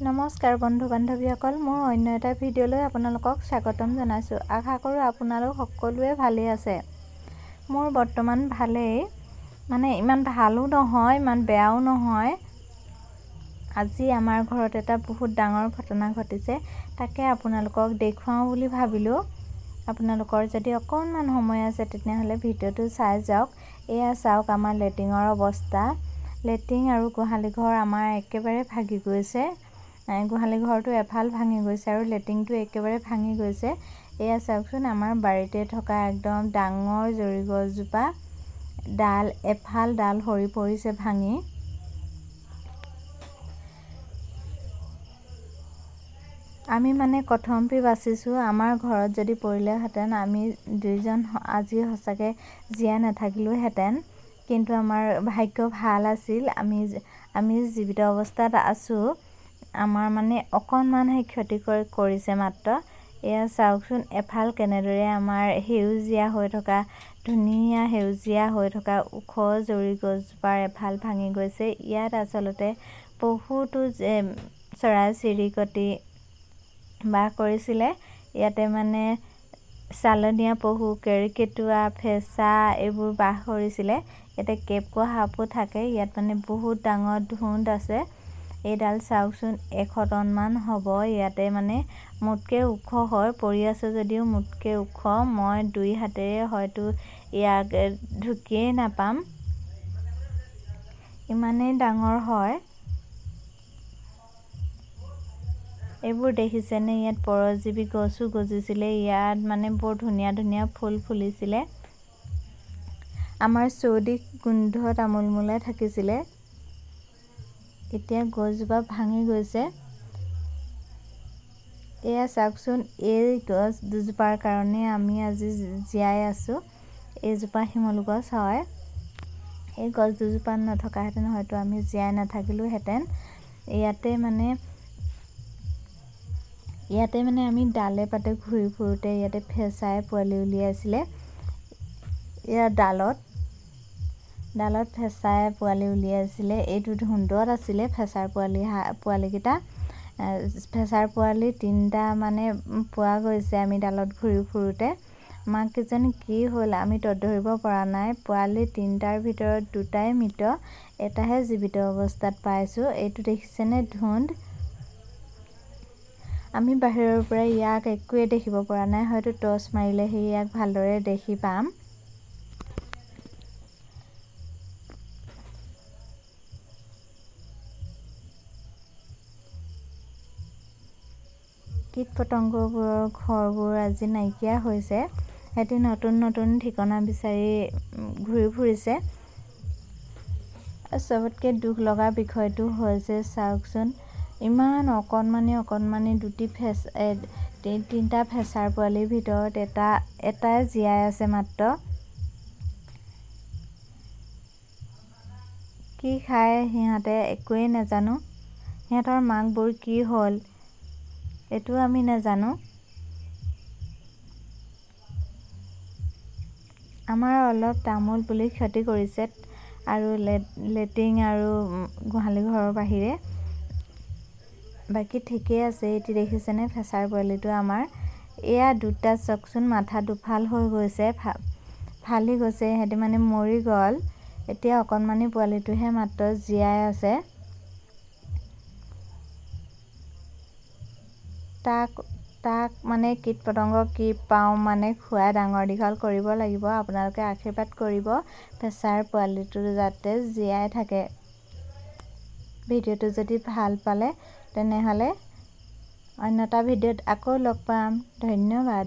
নমস্কাৰ বন্ধু বান্ধৱীসকল, মোৰ অন্য এটা ভিডিঅ'লৈ আপোনালোকক স্বাগতম জনাইছোঁ। আশা কৰোঁ আপোনালোক সকলোৱে ভালেই আছে। মোৰ বৰ্তমান ভালেই, ইমান ভালো নহয় ইমান বেয়াও নহয়। আজি আমাৰ ঘৰত এটা বহুত ডাঙৰ ঘটনা ঘটিছে, তাকে আপোনালোকক দেখুৱাওঁ বুলি ভাবিলোঁ। আপোনালোকৰ যদি অকণমান সময় আছে তেতিয়াহ'লে ভিডিঅ'টো চাই যাওক। এয়া চাওক আমাৰ লেট্ৰিনৰ অৱস্থা। লেট্ৰিন আৰু গোহালি ঘৰ আমাৰ একেবাৰে ভাগি গৈছে। গোহালি ঘৰটো এফাল ভাঙি গৈছে আৰু লেট্ৰিনটো একেবাৰে ভাঙি গৈছে। এয়া চাওকচোন, আমাৰ বাৰীতে থকা একদম ডাঙৰ জৰি গছজোপা এফাল ডাল সৰি পৰিছে ভাঙি। আমি কথমপি বাচিছোঁ। আমাৰ ঘৰত যদি পৰিলেহেঁতেন আমি দুইজন আজি সঁচাকৈ জীয়াই নাথাকিলোহেঁতেন, কিন্তু আমাৰ ভাগ্য ভাল আছিল, আমি জীৱিত অৱস্থাত আছোঁ। আমাৰ অকণমানহে ক্ষতি কৰিছে মাত্ৰ। এয়া চাওকচোন, এফাল কেনেদৰে আমাৰ সেউজীয়া হৈ থকা ধুনীয়া সেউজীয়া হৈ থকা ওখ জৰি গছজোপাৰ এফাল ভাঙি গৈছে। ইয়াত আচলতে বহুতো চৰাই চিৰিকটি বাস কৰিছিলে। ইয়াতে চালনীয়া পহু, কেৰ্কেটুৱা, ফেঁচা এইবোৰ বাস কৰিছিলে। ইয়াতে কেপকো সাপো থাকে। ইয়াত বহুত ডাঙৰ ধুন্দ আছে। এইডাল চাওকচোন 100 টনমান হ'ব। ইয়াতে মোতকৈ ওখ হয়, পৰি আছে যদিও মোতকৈ ওখ। মই 2 হাতেৰে হয়তো ইয়াক ঢুকিয়েই নাপাম, ইমানেই ডাঙৰ হয়। এইবোৰ দেখিছেনে? ইয়াত পৰজীৱী গছো গজিছিলে। ইয়াত বৰ ধুনীয়া ধুনীয়া ফুল ফুলিছিলে। আমাৰ চৌদিশ গোন্ধ তামোলমোলাই থাকিছিলে। এতিয়া গছজোপা ভাঙি গৈছে। এয়া চাওকচোন, এই গছ দুজোপাৰ কাৰণে আমি আজি জীয়াই আছোঁ। এইজোপা শিমলু গছ হয়। এই গছ দুজোপা নথকাহেঁতেন হয়তো আমি জীয়াই নাথাকিলোহেঁতেন। ইয়াতে আমি ডালে পাতে ঘূৰি ফুৰোঁতে ইয়াতে ফেঁচাই পোৱালি উলিয়াইছিলে। এয়া ডালত ফেঁচাই পোৱালি উলিয়াইছিলে। এইটো ধুন্দত আছিলে ফেঁচাৰ পোৱালিকেইটা। ফেঁচাৰ পোৱালি 3টা পোৱা গৈছে আমি ডালত ঘূৰি ফুৰোঁতে। মাককেইজনী কি হ'ল আমি ধৰিব পৰা নাই। পোৱালি 3টাৰ ভিতৰত 2টাই মৃত, এটাহে জীৱিত অৱস্থাত পাইছোঁ। এইটো দেখিছেনে ধুন্দ? আমি বাহিৰৰ পৰা ইয়াক একোৱে দেখিব পৰা নাই, হয়তো টৰ্চ মাৰিলেহে ইয়াক ভালদৰে দেখি পাম। কীট পতংগবোৰৰ ঘৰবোৰ আজি নাইকিয়া হৈছে। সিহঁতি নতুন নতুন ঠিকনা বিচাৰি ঘূৰি ফুৰিছে। চবতকৈ দুখ লগা বিষয়টো হৈছে চাওকচোন, ইমান অকণমানি 3টা ফেঁচাৰ পোৱালিৰ ভিতৰত এটাই জীয়াই আছে মাত্ৰ। কি খায় সিহঁতে একোৱেই নাজানো। সিহঁতৰ মাকবোৰ কি হ'ল এইটো আমি নাজানো। আমাৰ অলপ তামোল পুলি ক্ষতি কৰিছে আৰু লেট্ৰিন আৰু গোহালি ঘৰৰ বাহিৰে বাকী ঠিকেই আছে। এতিয়া দেখিছেনে ফেঁচাৰ পোৱালিটো আমাৰ। এয়া 2টা চাওকচোন, মাথা দুফাল হৈ গৈছে, ফালি গৈছে। সিহঁতি মৰি গ'ল। এতিয়া অকণমানি পোৱালিটোহে মাত্ৰ জীয়াই আছে। তাক কীট পতংগ কি পাওঁ খুৱাই ডাঙৰ দীঘল কৰিব লাগিব। আপোনালোকে আশীৰ্বাদ কৰিব ফেঁচাৰ পোৱালিটো যাতে জীয়াই থাকে। ভিডিঅ'টো যদি ভাল পালে তেনেহ'লে অন্য এটা ভিডিঅ'ত আকৌ লগ পাম। ধন্যবাদ।